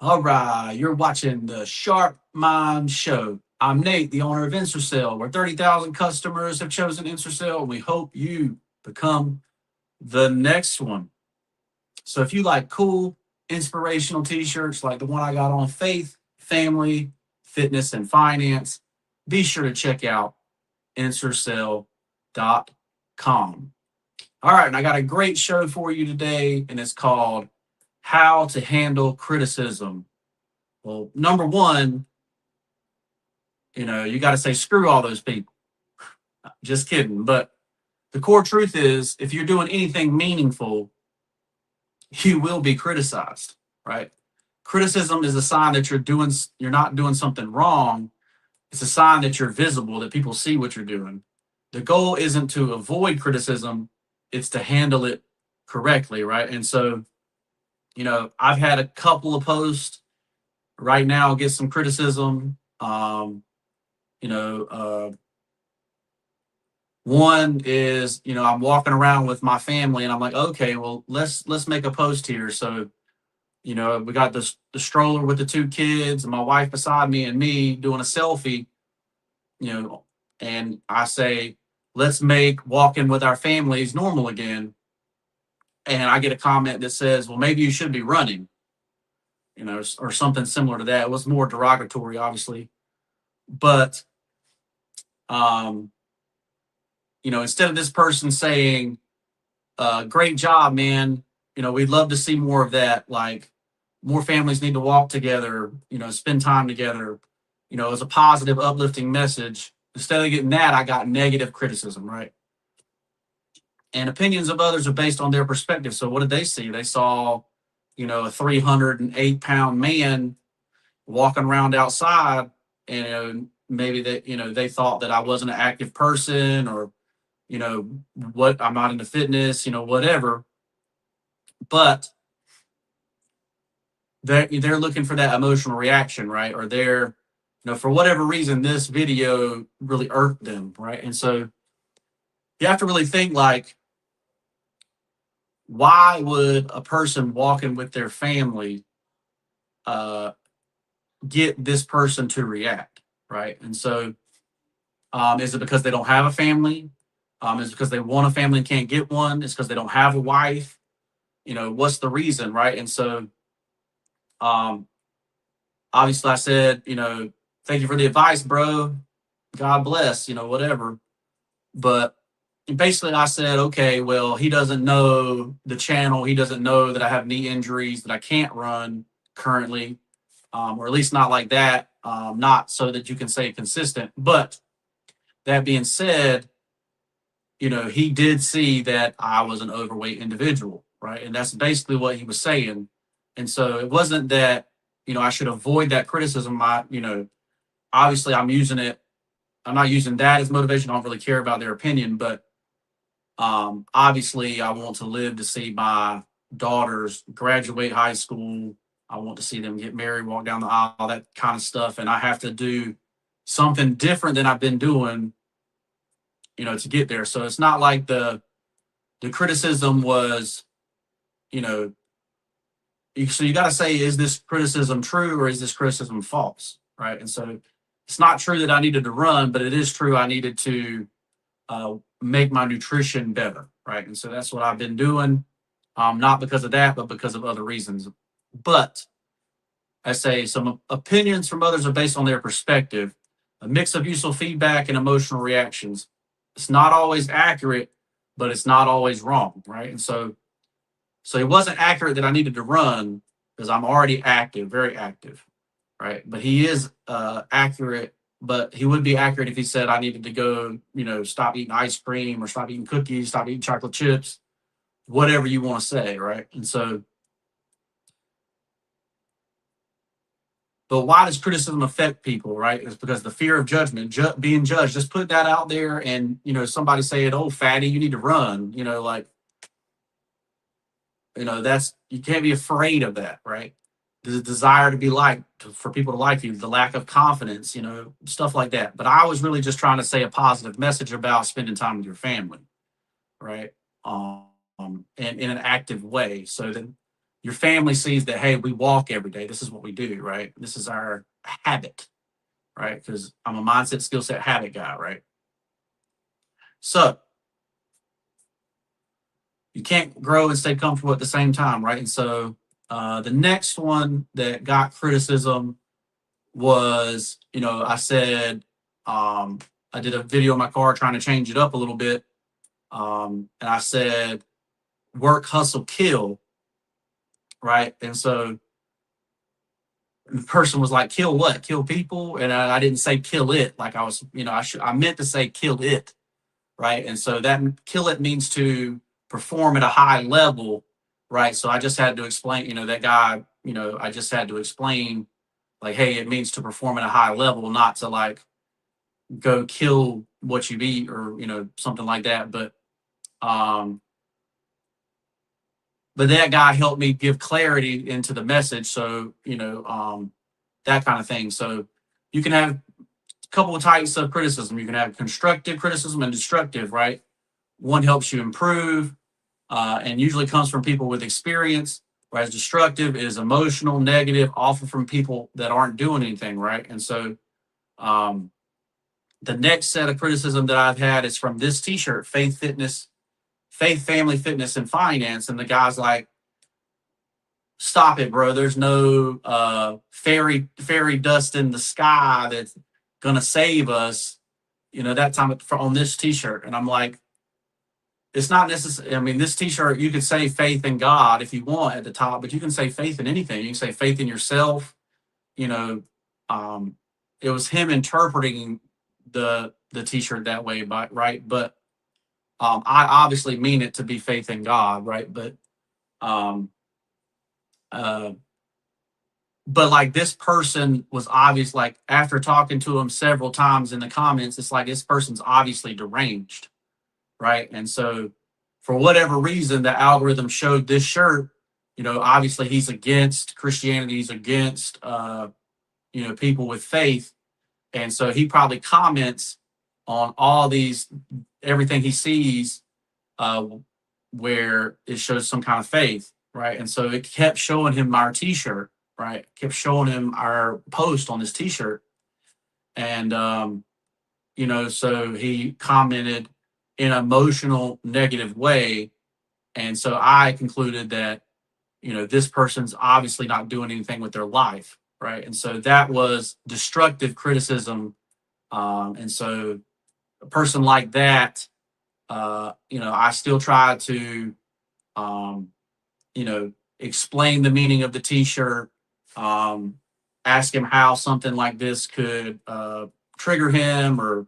All right, you're watching the Sharp Mind Show. I'm Nate, the owner of InserSell, where 30,000 customers have chosen InserSell, and we hope you become the next one. So if you like cool, inspirational t-shirts like the one I got on faith, family, fitness, and finance, be sure to check out InserSell.com. All right, and I got a great show for you today, and it's called How to Handle Criticism. Well, number one, you got to say, screw all those people. Just kidding. But the core truth is, if you're doing anything meaningful, you will be criticized, right? Criticism is a sign that you're not doing something wrong. It's a sign that you're visible, that people see what you're doing. The goal isn't to avoid criticism, it's to handle it correctly, right? And so, I've had a couple of posts right now get some criticism. You know, uh, One is, I'm walking around with my family and I'm like, okay, well, let's make a post here. So, we got the stroller with the two kids and my wife beside me and me doing a selfie, you know, and I say, let's make walking with our families normal again. And I get a comment that says, well, maybe you should be running, or something similar to that. It was more derogatory, obviously. But um, instead of this person saying, great job, man. We'd love to see more of that. Like, more families need to walk together, spend time together, as a positive, uplifting message. Instead of getting that, I got negative criticism, right? And opinions of others are based on their perspective. So what did they see? They saw, a 308-pound man walking around outside, and maybe they thought that I wasn't an active person, or, what I'm not into fitness, whatever. But they're looking for that emotional reaction, right? Or they're, for whatever reason, this video really irked them, right? And so you have to really think, like, why would a person walking with their family uh, get this person to react, right? And so, is it because they don't have a family? Is it because they want a family and can't get one? Is it because they don't have a wife? What's the reason, right? And so, um, obviously, I said, thank you for the advice, bro. God bless, whatever. But basically, I said, okay, well, he doesn't know the channel. He doesn't know that I have knee injuries, that I can't run currently, or at least not like that, not so that you can say consistent. But that being said, he did see that I was an overweight individual, right? And that's basically what he was saying. And so it wasn't that, I should avoid that criticism. Obviously I'm using it. I'm not using that as motivation. I don't really care about their opinion, but obviously I want to live to see my daughters graduate high school. I want to see them get married, walk down the aisle, that kind of stuff. And I have to do something different than I've been doing, to get there. So it's not like the criticism was, you know, so you got to say, is this criticism true or is this criticism false? Right. And so it's not true that I needed to run, but it is true I needed to make my nutrition better. Right. And so that's what I've been doing, not because of that, but because of other reasons. But I say some opinions from others are based on their perspective, a mix of useful feedback and emotional reactions. It's not always accurate, but it's not always wrong. Right. And so it wasn't accurate that I needed to run because I'm already active, very active, right? But he is accurate, but he would be accurate if he said I needed to go, stop eating ice cream or stop eating cookies, stop eating chocolate chips, whatever you want to say, right? And so, but why does criticism affect people, right? It's because the fear of judgment, being judged. Just put that out there, and somebody saying, "Oh, fatty, you need to run," like that's, you can't be afraid of that, right? The desire to be liked, for people to like you, the lack of confidence, stuff like that. But I was really just trying to say a positive message about spending time with your family, right? And in an active way. So then your family sees that, hey, we walk every day. This is what we do, right? This is our habit, right? Because I'm a mindset, skill set, habit guy, right? So you can't grow and stay comfortable at the same time, right? And so the next one that got criticism was, I said, I did a video in my car trying to change it up a little bit. And I said, work, hustle, kill, right? And so the person was like, kill what? Kill people? And I didn't say kill it. Like I was, I meant to say kill it, right? And so that kill it means to perform at a high level, right? So I just had to explain, that guy, I just had to explain, like, hey, it means to perform at a high level, not to like go kill what you eat or something like that. Um, but that guy helped me give clarity into the message. So that kind of thing. So you can have a couple of types of criticism. You can have constructive criticism and destructive, right? One helps you improve, and usually comes from people with experience, whereas destructive is emotional, negative, often from people that aren't doing anything, right? And so um, the next set of criticism that I've had is from this T-shirt, Faith, Family, Fitness, and Finance, and the guy's like, "Stop it, bro! There's no fairy dust in the sky that's gonna save us." That time on this T-shirt, and I'm like, it's not necessary. I mean, this T-shirt, you could say faith in God if you want at the top, but you can say faith in anything. You can say faith in yourself. You know, um, it was him interpreting the T-shirt that way, but right. But I obviously mean it to be faith in God, right? Um, uh, but like this person was obvious. Like after talking to him several times in the comments, it's like this person's obviously deranged, right? And so for whatever reason, the algorithm showed this shirt. Obviously he's against Christianity, he's against people with faith, and so he probably comments on all these everything he sees uh, where it shows some kind of faith, right? And so it kept showing him our T-shirt, right? Kept showing him our post on this T-shirt, and so he commented in an emotional, negative way. And so I concluded that, this person's obviously not doing anything with their life. Right. And so that was destructive criticism. And so a person like that, I still try to, um, explain the meaning of the T-shirt, um, ask him how something like this could trigger him or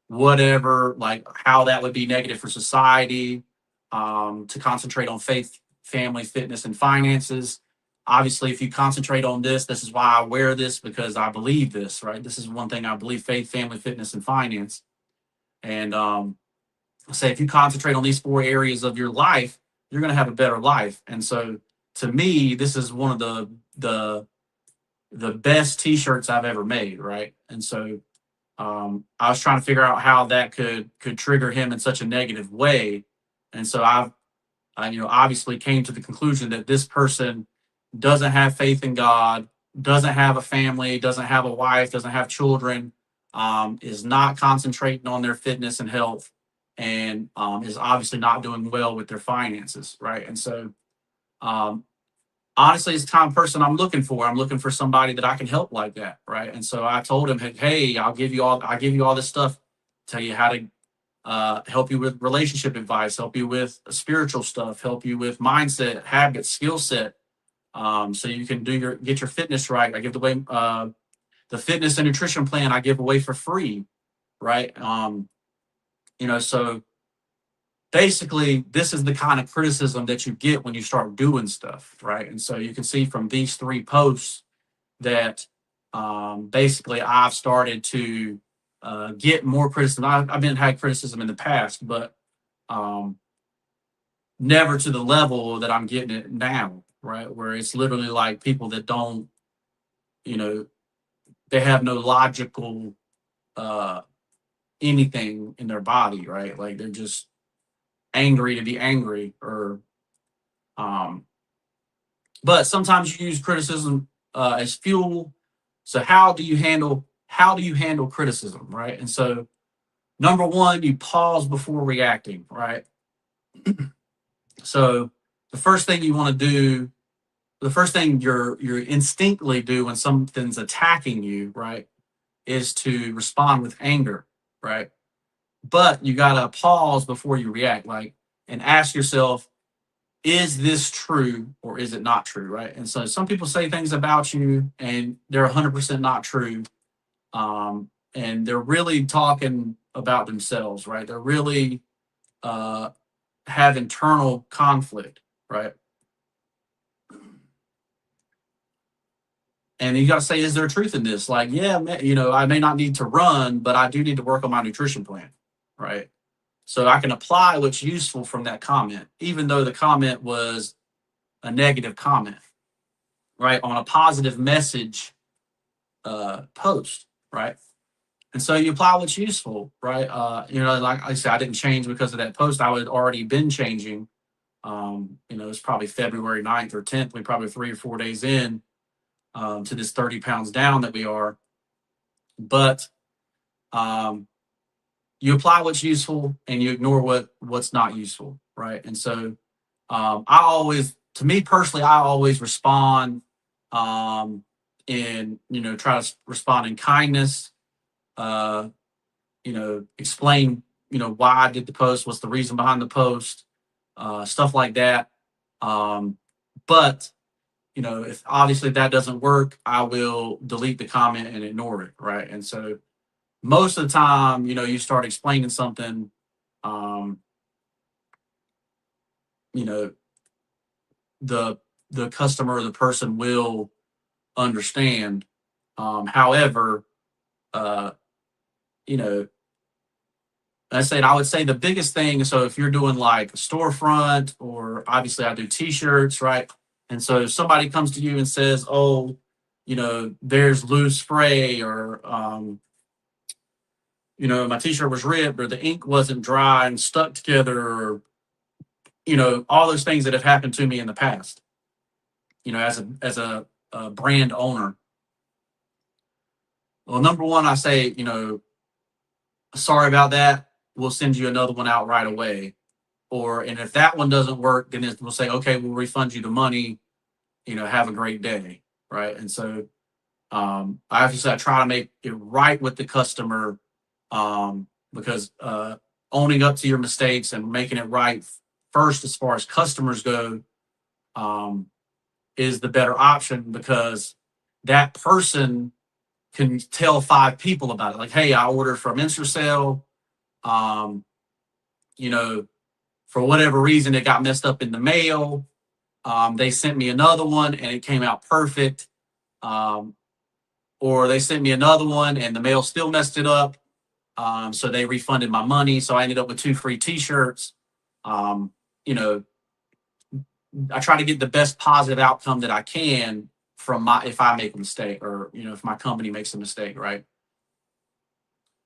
whatever, like how that would be negative for society, to concentrate on faith, family, fitness, and finances. Obviously, if you concentrate on this is why I wear this, because I believe this, right? This is one thing I believe: faith, family, fitness, and finance. And say if you concentrate on these four areas of your life, you're going to have a better life. And so, to me, this is one of the best T-shirts I've ever made, right? And so, I was trying to figure out how that could trigger him in such a negative way, and so obviously came to the conclusion that this person doesn't have faith in God, doesn't have a family, doesn't have a wife, doesn't have children, is not concentrating on their fitness and health, and is obviously not doing well with their finances, right? And so, um, honestly, it's the kind of person I'm looking for. I'm looking for somebody that I can help like that, right? And so I told him, hey, I'll give you all this stuff, tell you how to help you with relationship advice, help you with spiritual stuff, help you with mindset, habits, skill set, so you can get your fitness right. I give away the fitness and nutrition plan. I give away for free, right? So basically, this is the kind of criticism that you get when you start doing stuff, right? And so you can see from these three posts that basically I've started to get more criticism. I've been had criticism in the past, but um, never to the level that I'm getting it now, right? Where it's literally like people that don't, you know, they have no logical uh, anything in their body, right? Like they're just angry to be angry, or um, But sometimes you use criticism as fuel. So how do you handle criticism, right? And so number one, you pause before reacting, right? So the first thing you want to do, the first thing you're instinctively do when something's attacking you, right, is to respond with anger, right? But you gotta pause before you react, like, and ask yourself, is this true or is it not true, right? And so some people say things about you and they're 100% not true, and they're really talking about themselves, right? They're really uh, have internal conflict, right? And you got to say, is there truth in this? Like, yeah, I may not need to run, but I do need to work on my nutrition plan, right? So I can apply what's useful from that comment, even though the comment was a negative comment, right? On a positive message post, right? And so you apply what's useful, right? Like I said, I didn't change because of that post. I had already been changing. It's probably February 9th or 10th. We probably 3 or 4 days in to this 30 pounds down that we are. But um, you apply what's useful and you ignore what's not useful, right? And so to me personally, I always respond try to respond in kindness, uh, explain, why I did the post, what's the reason behind the post, stuff like that. But if obviously that doesn't work, I will delete the comment and ignore it, right? And so most of the time, you start explaining something, um, you know, the the customer or the person will understand. However, uh, you know, I would say the biggest thing. So if you're doing like a storefront, or obviously I do T-shirts, right? And so if somebody comes to you and says, "Oh, there's loose spray," or my T-shirt was ripped, or the ink wasn't dry and stuck together, or all those things that have happened to me in the past. As a brand owner, well, number one, I say, sorry about that. We'll send you another one out right away. And if that one doesn't work, then we'll say, okay, we'll refund you the money. Have a great day, right? And so, obviously, I try to make it right with the customer, because owning up to your mistakes and making it right first, as far as customers go, um, is the better option, because that person can tell 5 people about it. Like, hey, I ordered from InstaSale. Um, you know, for whatever reason, it got messed up in the mail. They sent me another one and it came out perfect. Um, or they sent me another one and the mail still messed it up. So they refunded my money. So I ended up with 2 free T-shirts. Um, you know, I try to get the best positive outcome that I can from if I make a mistake, or if my company makes a mistake, right?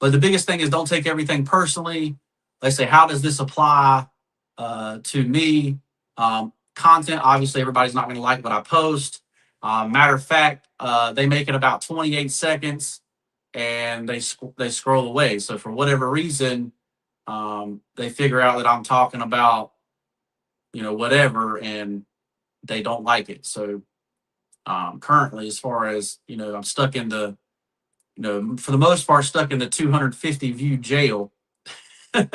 But the biggest thing is, don't take everything personally. They say, how does this apply to me? Content, obviously, everybody's not going to like what I post. Matter of fact, they make it about 28 seconds and they scroll away. So for whatever reason, they figure out that I'm talking about whatever, and they don't like it. So currently, as far as I'm stuck in the for the most part, stuck in the 250 view jail.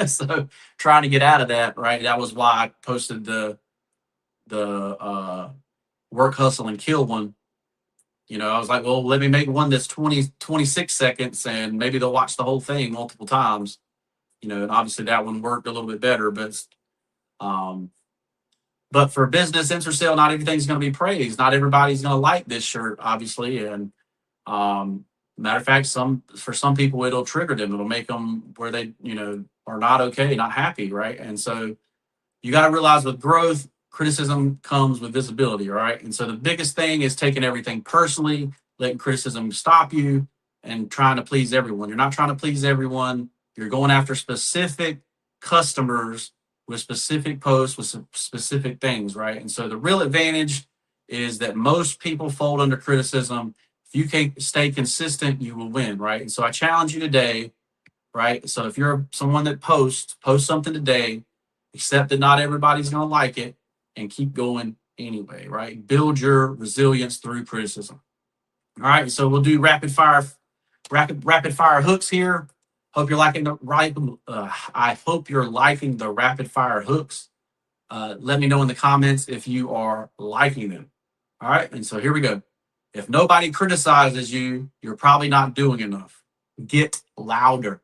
So trying to get out of that, right? That was why I posted the work, hustle, and kill one. I was like, well, let me make one that's 26 seconds, and maybe they'll watch the whole thing multiple times. And obviously that one worked a little bit better, um, but for business interest, not everything's going to be praised. Not everybody's going to like this shirt, obviously, and matter of fact, for some people it'll trigger them. It'll make them where they are not okay, not happy, right? And so you got to realize, with growth, criticism comes with visibility, right? And so the biggest thing is taking everything personally, letting criticism stop you, and trying to please everyone. You're not trying to please everyone. You're going after specific customers with specific posts with some specific things, right? And so the real advantage is that most people fold under criticism. If you can stay consistent, you will win, right? And so I challenge you today, right? So if you're someone that post something today, accept that not everybody's going to like it, and keep going anyway, right? Build your resilience through criticism. All right, so we'll do rapid fire hooks here. Hope you're liking the I hope you're liking the rapid fire hooks. Let me know in the comments if you are liking them. All right, and so here we go. If nobody criticizes you, you're probably not doing enough. Get louder.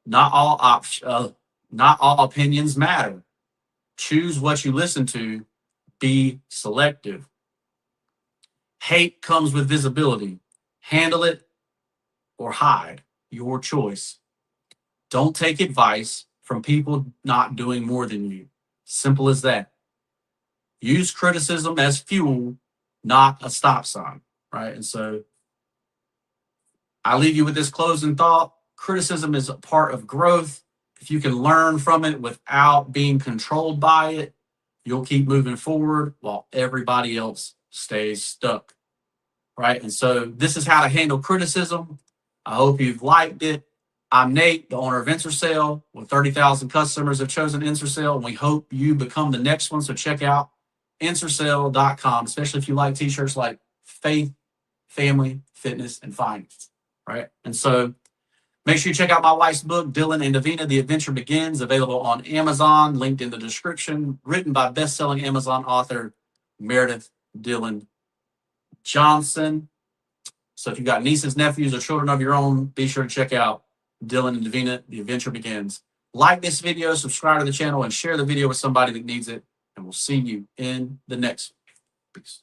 Not all opinions matter. Choose what you listen to. Be selective. Hate comes with visibility. Handle it or hide. Your choice. Don't take advice from people not doing more than you. Simple as that. Use criticism as fuel, not a stop sign, right? And so I leave you with this closing thought. Criticism is a part of growth. If you can learn from it without being controlled by it, you'll keep moving forward while everybody else stays stuck, right? And so this is how to handle criticism. I hope you've liked it. I'm Nate, the owner of InterSale. With 30,000 customers have chosen InterSale, and we hope you become the next one. So check out InterSale.com, especially if you like t-shirts like faith, family, fitness, and finance, right? And so make sure you check out my wife's book, Dylan and Davina, The Adventure Begins, available on Amazon, linked in the description, written by best-selling Amazon author Meredith Dillon Johnson. So if you've got nieces, nephews, or children of your own, be sure to check out Dylan and Davina, The Adventure Begins. Like this video, subscribe to the channel, and share the video with somebody that needs it. And we'll see you in the next one. Peace.